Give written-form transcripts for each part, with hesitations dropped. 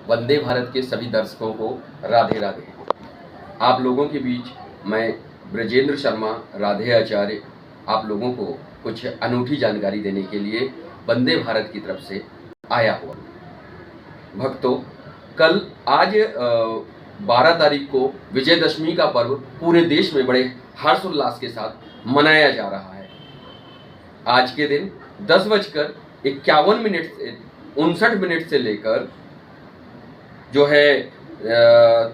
वंदे भारत के सभी दर्शकों को राधे राधे। आप लोगों के बीच मैं ब्रजेंद्र शर्मा राधे आचार्य आप लोगों को कुछ अनूठी जानकारी देने के लिए वंदे भारत की तरफ से आया हुआ। भक्तों, कल आज 12 तारीख को विजयदशमी का पर्व पूरे देश में बड़े हर्षोल्लास के साथ मनाया जा रहा है। आज के दिन 10:51 से 59 से लेकर जो है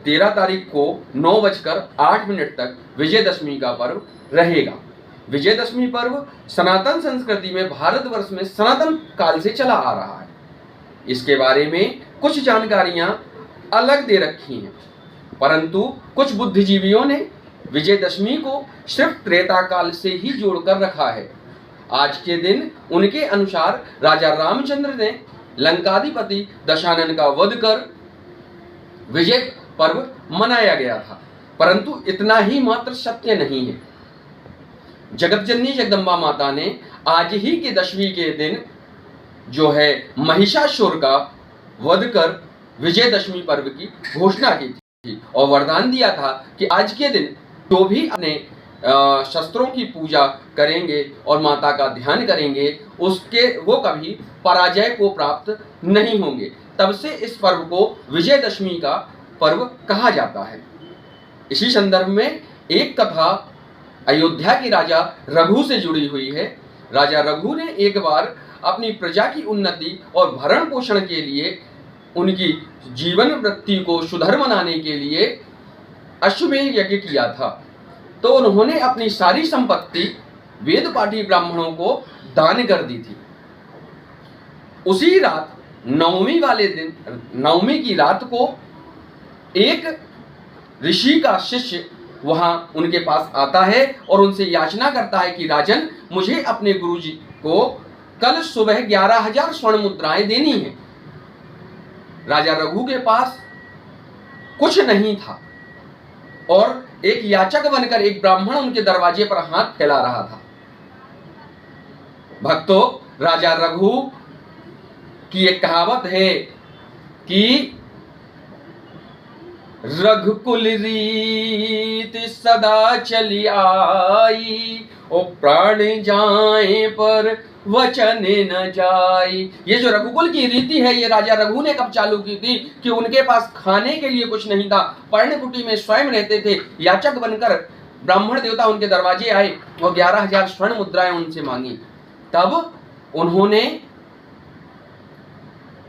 13 तारीख को 9:08 तक विजयदशमी का पर्व रहेगा। विजयदशमी पर्व सनातन संस्कृति में भारतवर्ष में सनातन काल से चला आ रहा है। इसके बारे में कुछ जानकारियां अलग दे रखी हैं, परंतु कुछ बुद्धिजीवियों ने विजयदशमी को सिर्फ त्रेता काल से ही जोड़कर रखा है। आज के दिन उनके अनुसार राजा रामचंद्र ने लंकाधिपति दशानन का वध कर विजय पर्व मनाया गया था, परंतु इतना ही मात्र सत्य नहीं है। जगतजननी जगदम्बा माता ने आज ही के दशमी के दिन जो है महिषासुर का वध कर विजयदशमी पर्व की घोषणा की थी और वरदान दिया था कि आज के दिन जो भी अपने शस्त्रों की पूजा करेंगे और माता का ध्यान करेंगे उसके वो कभी पराजय को प्राप्त नहीं होंगे। तब से इस पर्व को विजयदशमी का पर्व कहा जाता है। इसी संदर्भ में एक कथा अयोध्या के राजा रघु से जुड़ी हुई है। राजा रघु ने एक बार अपनी प्रजा की उन्नति और भरण पोषण के लिए उनकी जीवन वृत्ति को सुधर बनाने के लिए अश्वमेध यज्ञ किया था। तो उन्होंने अपनी सारी संपत्ति वेद पाठी ब्राह्मणों को दान कर दी थी। उसी रात नवमी की रात को एक ऋषि का शिष्य वहां उनके पास आता है और उनसे याचना करता है कि राजन, मुझे अपने गुरुजी को कल सुबह 11,000 स्वर्ण मुद्राएं देनी है। राजा रघु के पास कुछ नहीं था और एक याचक बनकर एक ब्राह्मण उनके दरवाजे पर हाथ फैला रहा था। भक्तों, राजा रघु की एक कहावत है कि रघुकुल रीत सदा चली आई, ओ प्राण जाए पर वचन न जाई। ये जो रघुकुल की रीति है ये राजा रघु ने कब चालू की थी कि उनके पास खाने के लिए कुछ नहीं था। पर्णकुटी में स्वयं रहते थे। याचक बनकर ब्राह्मण देवता उनके दरवाजे आए और 11,000 स्वर्ण मुद्राएं उनसे मांगी। तब उन्होंने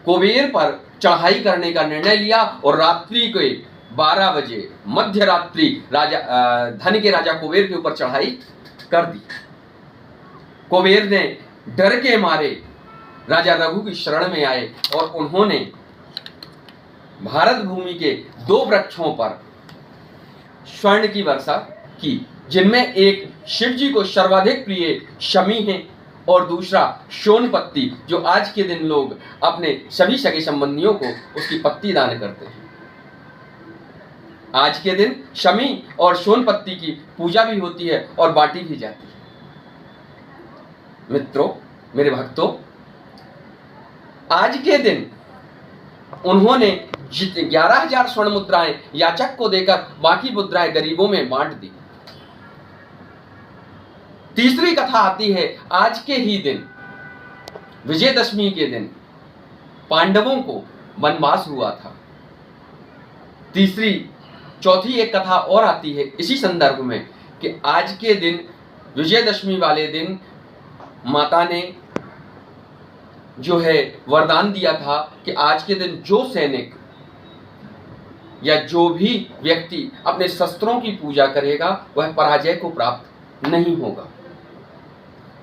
कुबेर पर चढ़ाई करने का निर्णय लिया और रात्रि के 12 बजे मध्य रात्रि धन के राजा कुबेर के ऊपर चढ़ाई कर दी। कुबेर ने डर के मारे राजा रघु की शरण में आए और उन्होंने भारत भूमि के 2 वृक्षों पर स्वर्ण की वर्षा की, जिनमें एक शिव जी को सर्वाधिक प्रिय शमी है और दूसरा सोनपत्ती, जो आज के दिन लोग अपने सभी सगे संबंधियों को उसकी पत्ती दान करते हैं। आज के दिन शमी और सोनपत्ती की पूजा भी होती है और बांटी भी जाती है। मित्रों, मेरे भक्तों, आज के दिन उन्होंने 11,000 स्वर्ण मुद्राएं याचक को देकर बाकी मुद्राएं गरीबों में बांट दी। तीसरी कथा आती है, आज के ही दिन विजयदशमी के दिन पांडवों को वनवास हुआ था। चौथी एक कथा और आती है इसी संदर्भ में कि आज के दिन विजयदशमी वाले दिन माता ने जो है वरदान दिया था कि आज के दिन जो सैनिक या जो भी व्यक्ति अपने शस्त्रों की पूजा करेगा वह पराजय को प्राप्त नहीं होगा।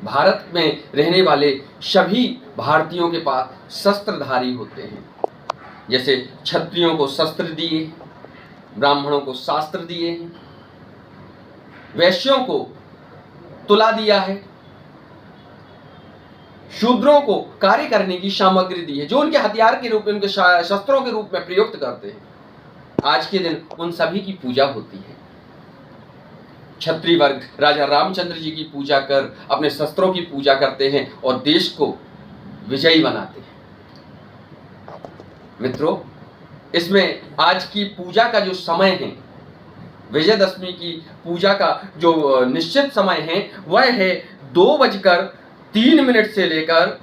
भारत में रहने वाले सभी भारतीयों के पास शस्त्रधारी होते हैं। जैसे क्षत्रियों को शस्त्र दिए, ब्राह्मणों को शास्त्र दिए हैं, वैश्यों को तुला दिया है, शूद्रों को कार्य करने की सामग्री दी है, जो उनके हथियार के रूप में, उनके शस्त्रों के रूप में प्रयुक्त करते हैं। आज के दिन उन सभी की पूजा होती है। क्षत्रिय वर्ग राजा रामचंद्र जी की पूजा कर अपने शस्त्रों की पूजा करते हैं और देश को विजयी बनाते हैं। मित्रों, इसमें आज की पूजा का जो समय है, विजयदशमी की पूजा का जो निश्चित समय है वह है 2:03 से लेकर,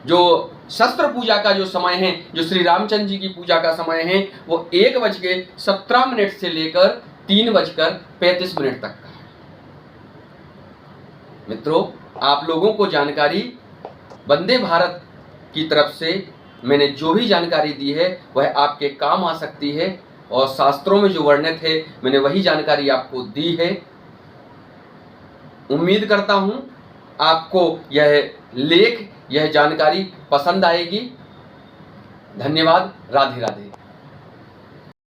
जो शस्त्र पूजा का जो समय है, जो श्री रामचंद्र जी की पूजा का समय है, वो 1:17 से लेकर 3:35 तक का है। मित्रों, आप लोगों को जानकारी वंदे भारत की तरफ से मैंने जो भी जानकारी दी है वह आपके काम आ सकती है, और शास्त्रों में जो वर्णित है मैंने वही जानकारी आपको दी है। उम्मीद करता हूं आपको यह लेख, यह जानकारी पसंद आएगी। धन्यवाद। राधे राधे।